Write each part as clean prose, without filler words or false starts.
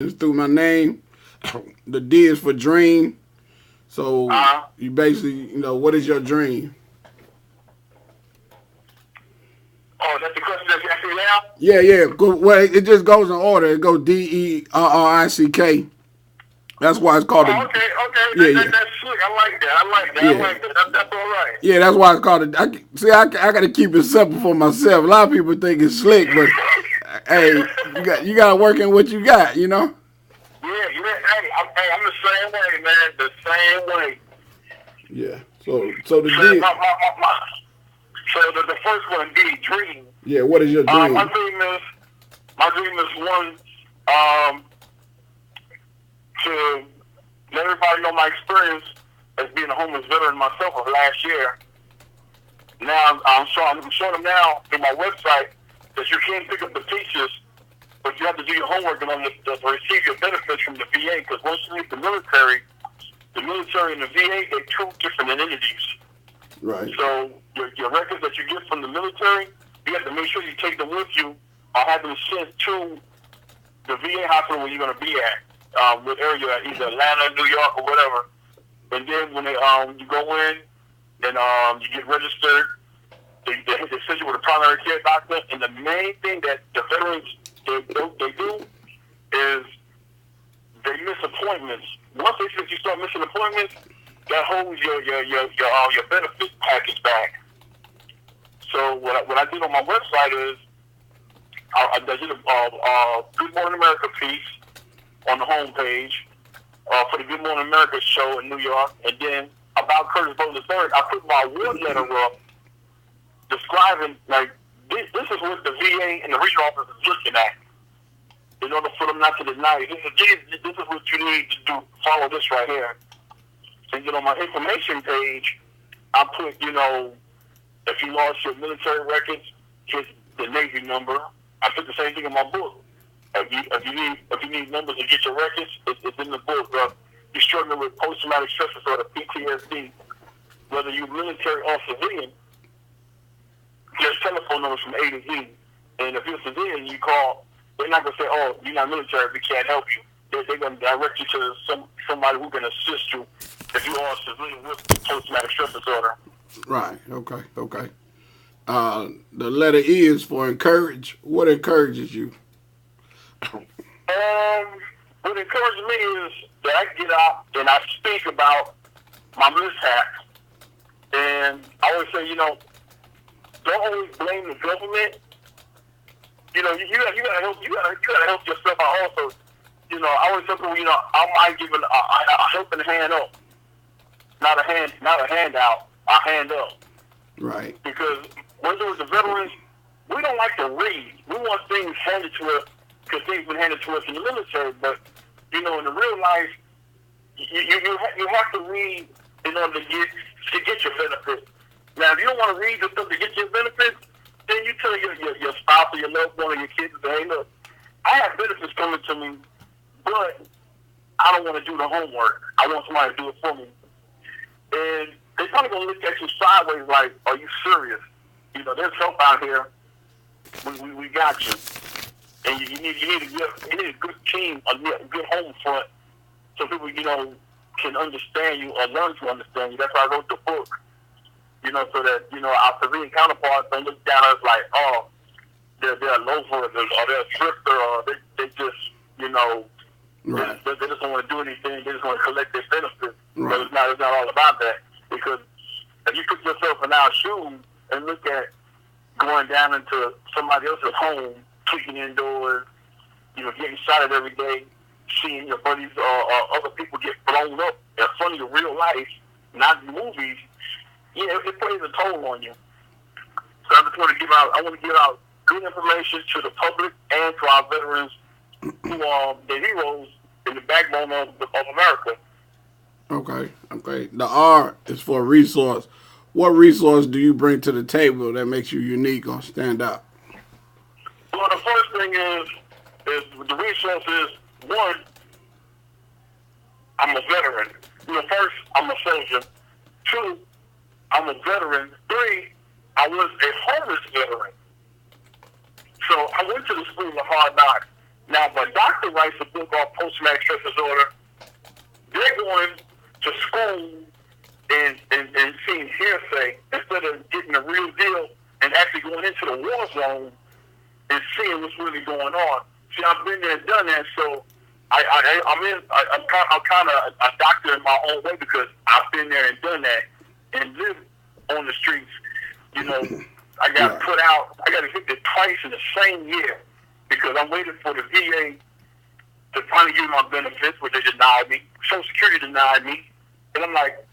It's through my name. The D is for dream. So you basically, what is your dream? Oh, that's the question that you asked me now? Yeah, yeah. Well, it just goes in order. It goes DERRICK. That's why it's called Oh, a. okay, okay. Yeah, yeah, That's slick. I like that. I like that. I yeah, like that. That's all right. yeah. That's why it's called a. I got to keep it simple for myself. A lot of people think it's slick, but hey, you got to work in what you got. Yeah, yeah. Hey, I'm the same way, man. The same way. Yeah. So the So, D. so the first one, dream. Yeah. What is your My dream? dream is one, um, to let everybody know my experience as being a homeless veteran myself of last year. Now I'm showing them now through my website that you can pick up the pieces, but you have to do your homework in order to receive your benefits from the VA. Because once you leave the military and the VA, they're two different entities. Right. So your records that you get from the military, you have to make sure you take them with you or have them sent to the VA hospital where you're going to be at, what area, either Atlanta, New York, or whatever. And then when you go in and you get registered, they send you with a primary care doctor. And the main thing that the veterans they do is they miss appointments. Once you start missing appointments, that holds your benefit package back. So what I did on my website is I did a Good Morning America piece on the homepage for the Good Morning America show in New York, and then about Curtis Butler III, I put my award letter up describing like this is what the VA and the regional office is looking at in order for them not to deny it. This is what you need to do. Follow this right here. And on my information page, I put if you lost your military records, here's the Navy number. I put the same thing in my book. If you need numbers to get your records, it's in the book. You're struggling with post-traumatic stress disorder, PTSD, whether you're military or civilian, there's telephone numbers from A to Z. And if you're a civilian, you call, they're not going to say, oh, you're not military, we can't help you. They're going to direct you to somebody who can assist you if you are a civilian with post-traumatic stress disorder. Right. Okay. The letter E is for encourage. What encourages you? What encourages me is that I get out and I speak about my mishaps. And I always say, don't always blame the government. You gotta help yourself out also. I always tell people, I might give a helping hand up, not a handout, a hand up. Right. Because when there was the veterans, we don't like to read. We want things handed to us because things been handed to us in the military. But in the real life, you have to read in order to get your benefits. Now, if you don't want to read the stuff to get your benefits, then you tell your spouse or your loved one or your kids, hey, look, I have benefits coming to me, but I don't want to do the homework. I want somebody to do it for me. And they're probably going to look at you sideways like, are you serious? There's help out here. We got you. And you need a good team, a good home front, so people, can understand you or learn to understand you. That's why I wrote the book. So that, our civilian counterparts don't look down at us like, oh, they're a loafer or they're a drifter or they just, Right. they just don't want to do anything. They just want to collect their benefits. Right. But it's not all about that. Because if you put yourself in our shoes and look at going down into somebody else's home, kicking indoors, getting shot at every day, seeing your buddies or other people get blown up in front of you real life, not movies, it plays a toll on you. So I just want to give out good information to the public and to our veterans who are the heroes in the backbone of America. Okay. The R is for resource. What resource do you bring to the table that makes you unique or stand out? Well, the first thing is the resource is, one, I'm a veteran. First, I'm a soldier. Two, I'm a veteran. Three, I was a homeless veteran. So I went to the school of hard knocks. Now, if a doctor writes a book on post-traumatic stress disorder, they're going to school and seeing hearsay instead of getting the real deal and actually going into the war zone and seeing what's really going on. See, I've been there and done that, so I'm kind of a doctor in my own way because I've been there and done that and lived on the streets. You know, I got put out. I got evicted twice in the same year because I'm waiting for the VA to finally give me my benefits, which they denied me. Social Security denied me, and I'm like,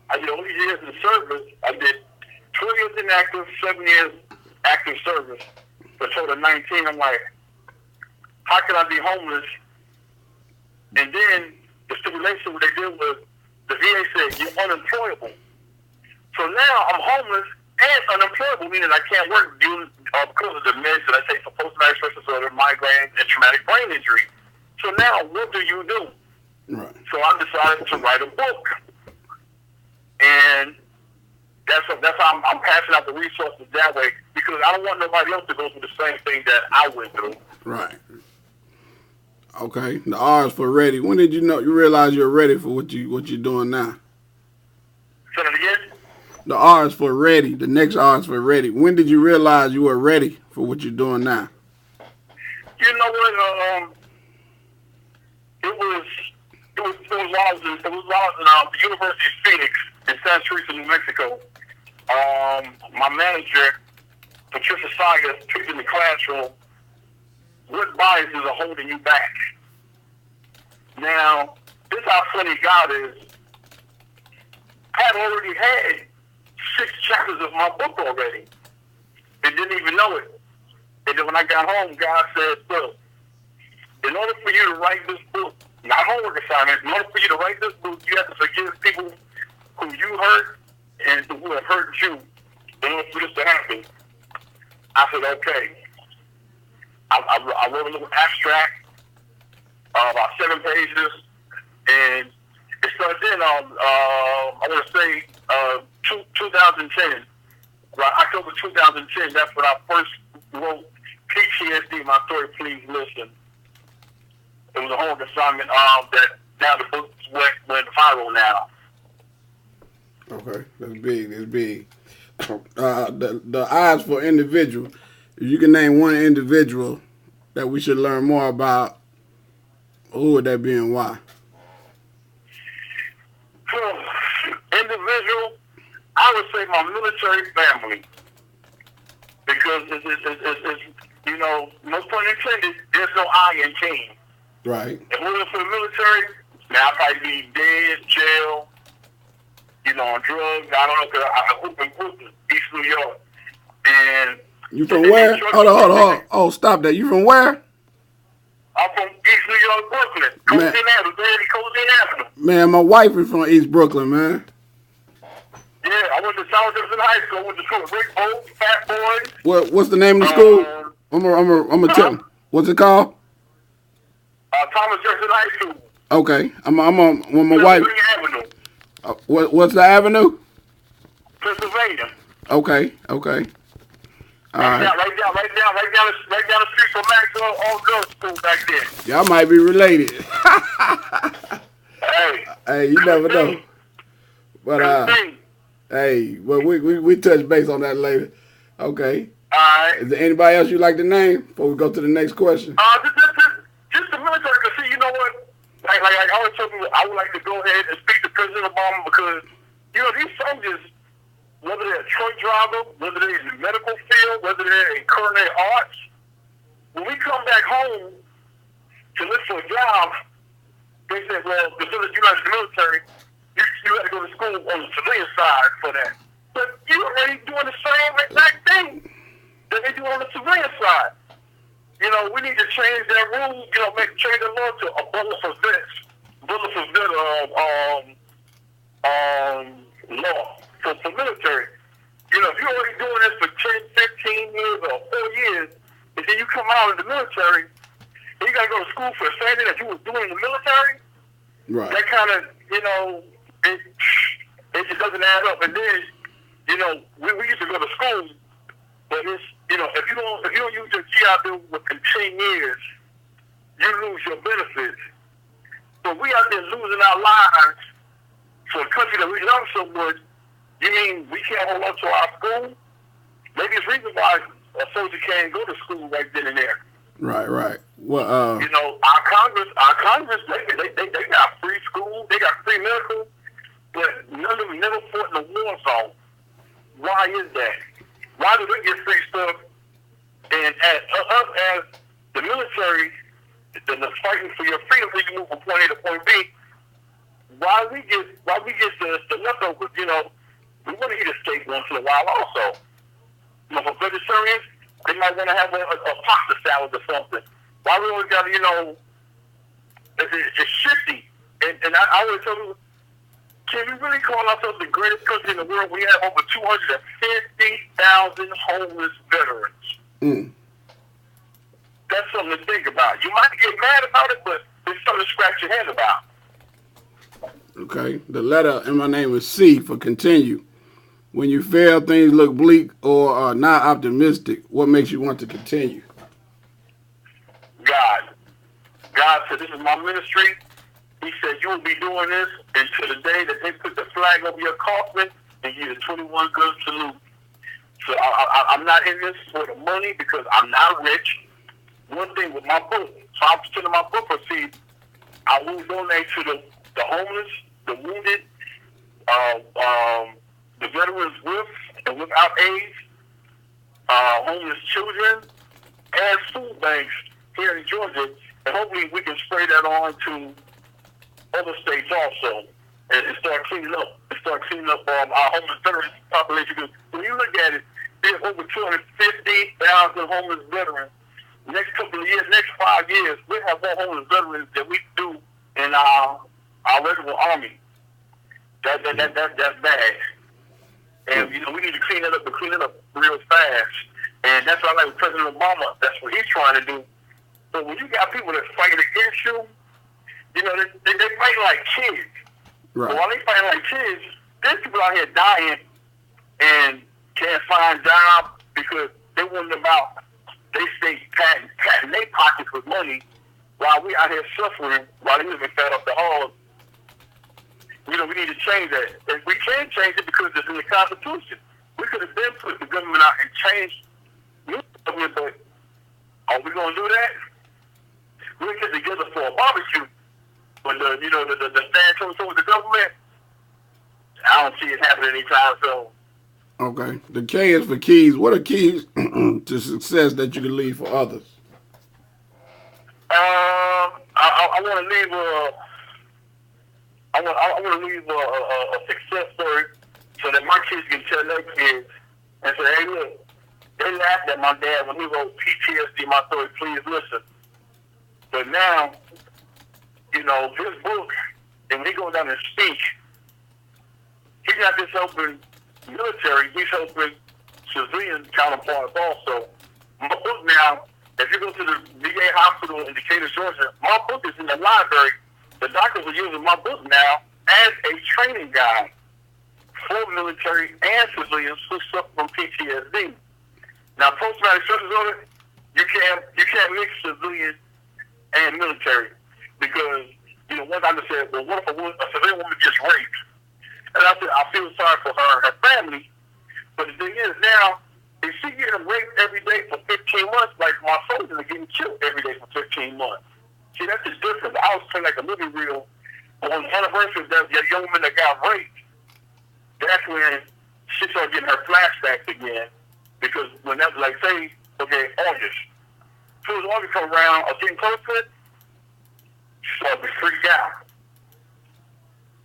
I did all these years in service. I did 12 years inactive, 7 years active service, for a total of 19. I'm like, how can I be homeless? And then the stipulation what they did was the VA said you're unemployable. So now I'm homeless and unemployable, meaning I can't work because of the meds that I take for post-traumatic stress disorder, migraine, and traumatic brain injury. So now what do you do? Right. So I decided to write a book, and that's how I'm passing out the resources that way because I don't want nobody else to go through the same thing that I went through. Right. Okay. The R is for ready. When did you realize you're ready for what you're doing now? Say that again? The R is for ready. The next R is for ready. When did you realize you were ready for what you're doing now? You know what? It was while I was in the University of Phoenix in Santa Teresa, New Mexico. My manager, Patricia Saga, took in the classroom. What biases are holding you back? Now, this is how funny God is. I had already had 6 chapters of my book already and didn't even know it. And then when I got home, God said, look, in order for you to write this book, not homework assignment, in order for you to write this book, you have to forgive people who you hurt and who have hurt you in order for this to happen. I said, okay. I wrote a little abstract, about 7 pages, and it started then I want to say 2010, right, October 2010. That's when I first wrote PTSD, My Story, Please Listen. It was a homework assignment that now the book went viral now. Okay, that's big. That's big. The eyes for individual. If you can name one individual that we should learn more about, who would that be and why? Individual, I would say my military family. Because it's you know, no pun intended, there's no I in team. Right. If we were for the military, now I'd probably be dead, jail, you know, on drugs. I don't know, because I grew up in Brooklyn, East New York. And you from where? Hold on. Oh, stop that. You from where? I'm from East New York, Brooklyn. Coastal Avenue. Man, my wife is from East Brooklyn, man. Yeah, I went to South Jefferson High School. I went to school with Rick Bolt, Fat Boy. What's the name of the school? I'm gonna tell him. What's it called? Thomas Jefferson High School. Okay, I'm on with my wife. Avenue. What's the avenue? Pennsylvania. Okay. All right. Right down the street from Maxwell All Girls School back there. Y'all might be related. Hey, you never know. But hey, well we touch base on that later. Okay. All right. Is there anybody else you'd like to name before we go to the next question? Just the military. Cause see, you know what? Like I always tell people, I would like to go ahead and speak to President Obama because you know these soldiers, whether they're a truck driver, whether they're in the medical field, whether they're in culinary arts, when we come back home to look for a job, they say, well, because you're not in the military, you got to go to school on the civilian side for that. But you're already doing the same exact thing that they do on the civilian side. You know, we need to change that rule, you know, change the law to a Butler for vets. Butler for vet law for military. You know, if you're already doing this for 10, 15 years or 4 years, and then you come out of the military, and you got to go to school for the same thing that you were doing in the military, right? That kind of, you know, it just doesn't add up. And then, you know, we used to go to school, but it's, you know, if you don't use your GI Bill within 10 years, you lose your benefits. But we out there losing our lives for a country that we love so much. You mean we can't hold on to our school? Maybe it's reason why a soldier can't go to school right then and there. Right. Well, you know, our Congress, they got free school, they got free medical, but none of them never fought in a war zone. Why is that? Why do they get free stuff? And us as the military, the fighting for your freedom, so you move from point A to point B. Why we get the leftovers? You know, we want to eat a steak once in a while, also. You know, for vegetarians, they might want to have a pasta salad or something. Why we always got to, you know, it's shifty. And I always tell people, can we really call ourselves the greatest country in the world? We have over 250,000 homeless veterans. Mm. That's something to think about. You might get mad about it, but it's something to scratch your head about. Okay. The letter in my name is C for continue. When you fail, things look bleak or are not optimistic. What makes you want to continue? God said, this is my ministry. He said, you will be doing this until the day that they put the flag over your coffin and give you the 21 gun salute. So I'm not in this for the money because I'm not rich. One thing with my book, 5% of my book proceeds, I will donate to the homeless, the wounded, the veterans with and without AIDS, homeless children, and food banks here in Georgia. And hopefully we can spray that on to other states also and start cleaning up. Our homeless veterans population. Because when you look at it, there's over 250,000 homeless veterans. Next couple of years, next 5 years, we'll have more homeless veterans than we do in our regular army. That's bad. And, you know, we need to clean it up real fast. And that's why I like President Obama. That's what he's trying to do. But when you got people that fight against you, you know, they fight like kids. Right. But while they fight like kids, there's people out here dying and can't find jobs because they want about, they stay patting their pockets with money while we out here suffering, while they living fat off the hog. You know, we need to change that. And we can change it because it's in the Constitution. We could have been put the government out and changed the government, but are we going to do that? We'll get together for a barbecue, but the stand toe with the government, I don't see it happening anytime soon. Okay. The K is for keys. What are keys to success that you can leave for others? I want to leave I want to leave a success story so that my kids can tell their kids and say, hey, look, they laughed at my dad when he wrote PTSD, my story, please listen. But now, you know, his book, and when he goes down and speak, he's not just helping military, he's helping civilian counterparts also. My book now, if you go to the VA hospital in Decatur, Georgia, my book is in the library. The doctors are using my book now as a training guide for military and civilians who suffer from PTSD. Now, post-traumatic stress disorder, you can't mix civilian and military because, you know, one doctor said, well, what if a civilian woman gets raped? And I said, I feel sorry for her and her family. But the thing is now, if she getting raped every day for 15 months, like my soldiers are getting killed every day for 15 months. See, that's the difference. I was playing like a movie reel on the anniversary of that young woman that got raped. That's when she started getting her flashbacks again. Because when that was like, say, okay, August. As soon as August come around, or getting close to it, she started to freak out.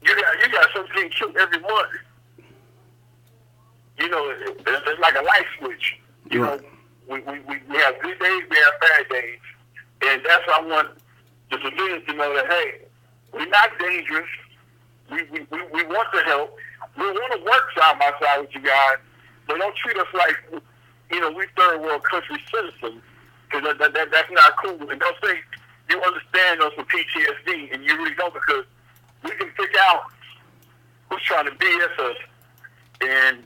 You got something getting killed every month. You know, it's like a light switch. You know, we have good days, we have bad days. And that's what I want the civilians to know that, hey, we're not dangerous. We want to help. We want to work side by side with you guys. But don't treat us like, you know, we third world country citizens. Because that's not cool. And don't say you understand us with PTSD, and you really don't, because we can pick out who's trying to BS us. And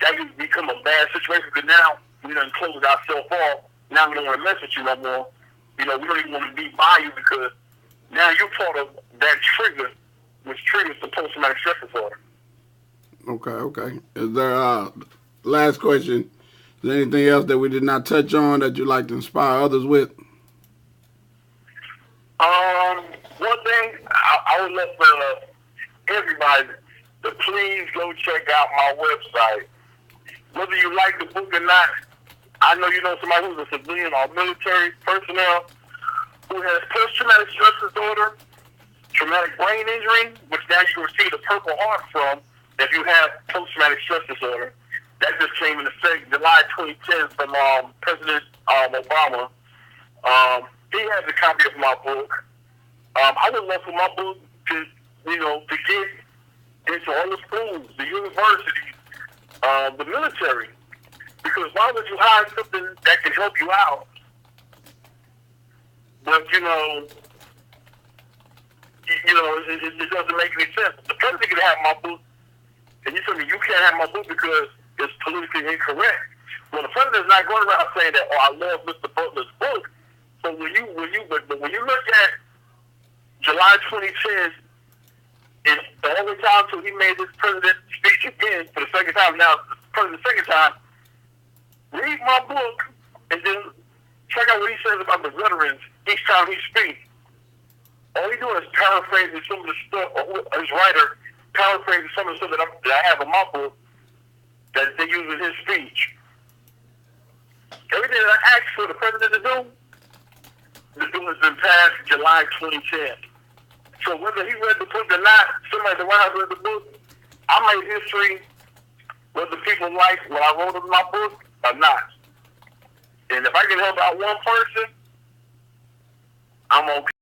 that can become a bad situation, because now we done closed ourselves off. Now we don't want to mess with you no more. we don't even want to be by you because now you're part of that trigger, which triggers the post-traumatic stress disorder. Okay. Is there last question? Is there anything else that we did not touch on that you'd like to inspire others with? One thing I would love for everybody to please go check out my website. Whether you like the book or not, I know you know somebody who's a civilian or military personnel who has post-traumatic stress disorder, traumatic brain injury, which now you can receive the Purple Heart from if you have post-traumatic stress disorder. That just came into effect July 2010 from President Obama. He has a copy of my book. I would love for my book to get into all the schools, the universities, the military. Because why would you hire something that can help you out? But, it doesn't make any sense. The president can have my book, and you tell me you can't have my book because it's politically incorrect. Well, the president's not going around saying that, I love Mr. Butler's book. So when you look at July 2010, and the only time until he made this president speech again for the second time, now probably the second time, read my book and then check out what he says about the veterans each time he speaks. All he's doing is paraphrasing some of the stuff, or his writer paraphrasing some of the stuff that I have in my book that they use in his speech. Everything that I asked for the president to do, the bill has been passed July 2010. So whether he read the book or not, somebody at the White House read the book, I made history whether people like what I wrote in my book or not. And if I can help out one person, I'm okay.